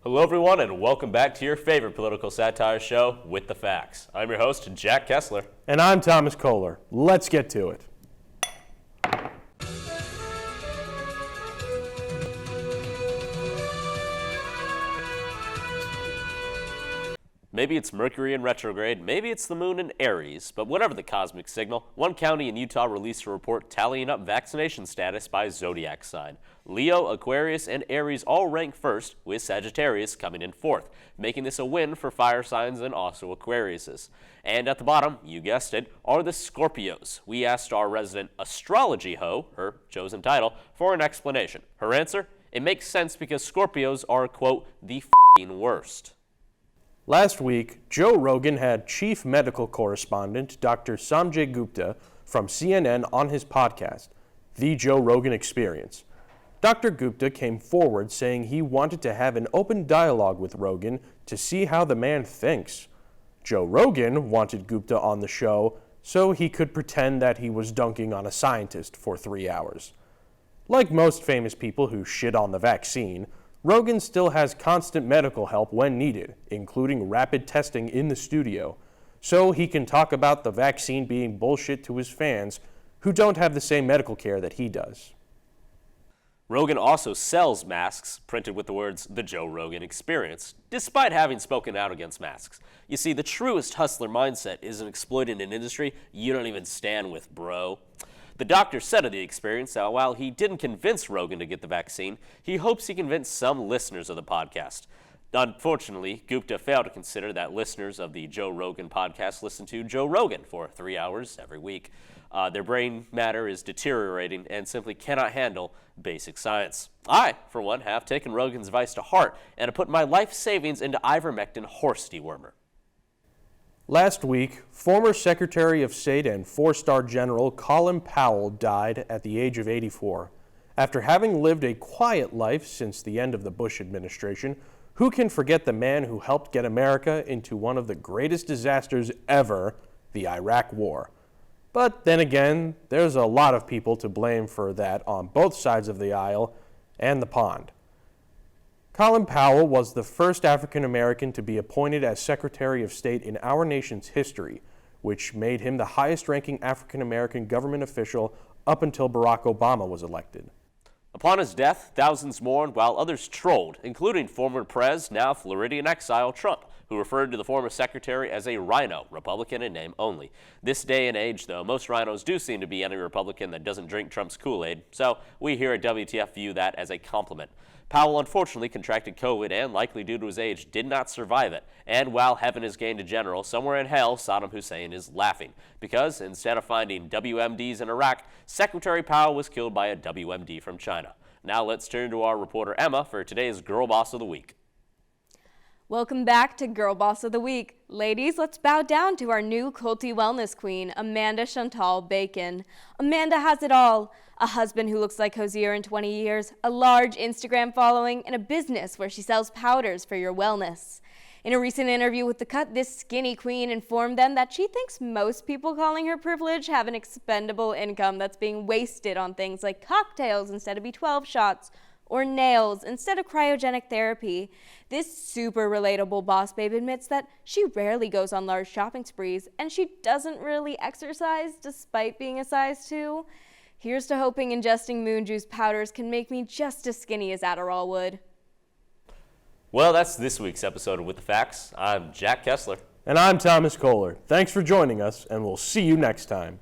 Hello everyone and welcome back to your favorite political satire show, With the Facts. I'm your host, Jack Kessler. And I'm Thomas Kohler. Let's get to it. Maybe it's Mercury in retrograde, maybe it's the moon in Aries, but whatever the cosmic signal, one county in Utah released a report tallying up vaccination status by zodiac sign. Leo, Aquarius, and Aries all rank first, with Sagittarius coming in fourth, making this a win for fire signs and also Aquariuses. And at the bottom, you guessed it, are the Scorpios. We asked our resident Astrology ho, her chosen title, for an explanation. Her answer? It makes sense because Scorpios are, quote, the f***ing worst. Last week, Joe Rogan had chief medical correspondent Dr. Sanjay Gupta from CNN on his podcast, The Joe Rogan Experience. Dr. Gupta came forward saying he wanted to have an open dialogue with Rogan to see how the man thinks. Joe Rogan wanted Gupta on the show so he could pretend that he was dunking on a scientist for 3 hours. Like most famous people who shit on the vaccine, Rogan still has constant medical help when needed, including rapid testing in the studio, so he can talk about the vaccine being bullshit to his fans who don't have the same medical care that he does. Rogan also sells masks printed with the words, The Joe Rogan Experience, despite having spoken out against masks. You see, the truest hustler mindset isn't exploiting an industry you don't even stand with, bro. The doctor said of the experience that while he didn't convince Rogan to get the vaccine, he hopes he convinced some listeners of the podcast. Unfortunately, Gupta failed to consider that listeners of the Joe Rogan podcast listen to Joe Rogan for 3 hours every week. Their brain matter is deteriorating and simply cannot handle basic science. I, for one, have taken Rogan's advice to heart and have put my life savings into ivermectin horse dewormer. Last week, former Secretary of State and four-star General Colin Powell died at the age of 84. After having lived a quiet life since the end of the Bush administration, who can forget the man who helped get America into one of the greatest disasters ever, the Iraq War? But then again, there's a lot of people to blame for that on both sides of the aisle and the pond. Colin Powell was the first African American to be appointed as Secretary of State in our nation's history, which made him the highest-ranking African American government official up until Barack Obama was elected. Upon his death, thousands mourned while others trolled, including former Prez, now Floridian exile Trump, who referred to the former secretary as a rhino, Republican in name only. This day and age, though, most rhinos do seem to be any Republican that doesn't drink Trump's Kool-Aid, so we here at WTF view that as a compliment. Powell unfortunately contracted COVID and, likely due to his age, did not survive it. And while heaven is gained a general, somewhere in hell, Saddam Hussein is laughing. Because instead of finding WMDs in Iraq, Secretary Powell was killed by a WMD from China. Now let's turn to our reporter Emma for today's Girl Boss of the Week. Welcome back to Girl Boss of the Week. Ladies, let's bow down to our new culty wellness queen, Amanda Chantal Bacon. Amanda has it all. A husband who looks like Hosier in 20 years, a large Instagram following, and a business where she sells powders for your wellness. In a recent interview with The Cut, this skinny queen informed them that she thinks most people calling her privileged have an expendable income that's being wasted on things like cocktails instead of B12 shots, or nails instead of cryogenic therapy. This super relatable boss babe admits that she rarely goes on large shopping sprees and she doesn't really exercise despite being a size 2. Here's to hoping ingesting moon juice powders can make me just as skinny as Adderall would. Well, that's this week's episode of With the Facts. I'm Jack Kessler. And I'm Thomas Kohler. Thanks for joining us, and we'll see you next time.